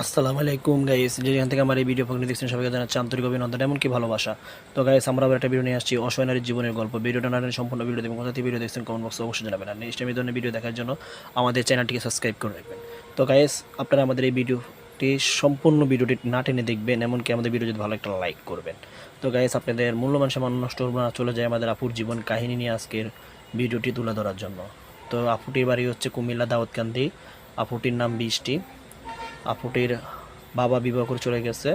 আসসালামু আলাইকুম গাইস, যেখান থেকে আমার এই ভিডিও ফাংশন দেখছেন সবাইকে জানাচ্ছি আন্তরিক অভিনন্দন এমনকি ভালোবাসা। তো গাইস, আমরা আবার একটা ভিডিও নিয়ে আসছি অসহায় নারীর জীবনের গল্প। ভিডিওটা না টেনে সম্পূর্ণ ভিডিও দেখবেন। কোথা থেকে ভিডিও দেখছেন কমেন্ট বক্সে অবশ্যই জানাবেন, আর নেক্সট টাইম এই ধরনের ভিডিও দেখার জন্য আমাদের চ্যানেলটিকে সাবস্ক্রাইব করে রাখবেন। তো গাইস, আপনারা আমাদের এই ভিডিওটি সম্পূর্ণ ভিডিওটি না টেনে দেখবেন, এমনকি আমাদের ভিডিও যদি ভালো একটা লাইক করবেন। তো গাইস, আপনাদের মূল্যবান সময় নষ্ট করবো না, চলে যায় আমাদের আপুর জীবন কাহিনী নিয়ে আজকের ভিডিওটি তুলে ধরার জন্য। তো আপুটির বাড়ি হচ্ছে কুমিল্লা দাউদকান্দি। আপুটির নাম বৃষ্টি। আপুটির বাবা বিবাহ করে চলে গেছে,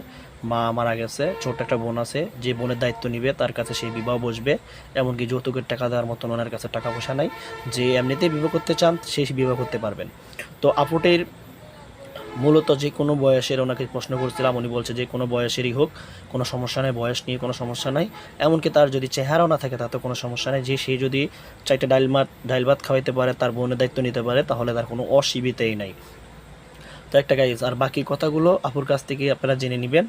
মা মারা গেছে, ছোট একটা বোন আছে, যে বোনের দায়িত্ব নিবে তার কাছে সেই বিবাহ বসবে। এমনকি যৌতুকের টাকা দেওয়ার মতন ওনার কাছে টাকা পয়সা নাই, যে এমনিতেই বিবাহ করতে চান সেই বিবাহ করতে পারবেন। তো আপুটির মূলত যে কোনো বয়সের, ওনাকে প্রশ্ন করছিলাম, উনি বলছে যে কোনো বয়সেরই হোক, কোনো সমস্যা নেই, বয়স নিয়ে কোনো সমস্যা নাই। এমনকি তার যদি চেহারাও না থাকে তাতে কোনো সমস্যা নেই, যে সে যদি চারটে ডাইল ভাত খাওয়াইতে পারে, তার বোনের দায়িত্ব নিতে পারে, তাহলে তার কোনো অসুবিধাই নাই। তো একটা গাইজ, আর বাকি কথাগুলো আপুর কাছ থেকে আপনারা জেনে নেবেন।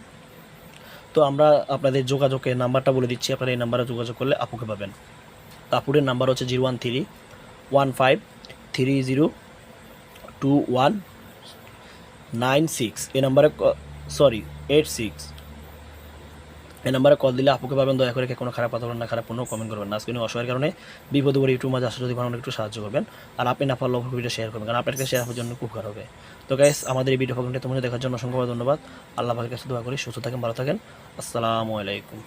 তো আমরা আপনাদের যোগাযোগের নাম্বারটা বলে দিচ্ছি, আপনারা এই নাম্বারে যোগাযোগ করলে আপুকে পাবেন। তো আপুরের নাম্বার হচ্ছে 01315302196। এই নাম্বারে 86, এই নাম্বারে কল দিলে আপুকে পাবেন। দয়া করে কোনো খারাপ কথা বলবেন না, খারাপ কোনো কমেন্ট করবেন না। আজকে অসহায়ের কারণে বিপদে পড়ে ইউটিউব মাঝে আসলে যদি ভালো একটু সাহায্য করবেন, আর আপনি না পারলে ভিডিও শেয়ার করবেন, কারণ আপনার কাছে শেয়ার হওয়ার জন্য খুব উপকার হবে। তো গাইস, আমাদের এই ভিডিও ফাংশনটি তোমাদের দেখার জন্য অসংখ্য ধন্যবাদ। আল্লাহ পাকের কাছে দোয়া করি সুস্থ থাকেন, ভালো থাকেন। আসসালামু আলাইকুম।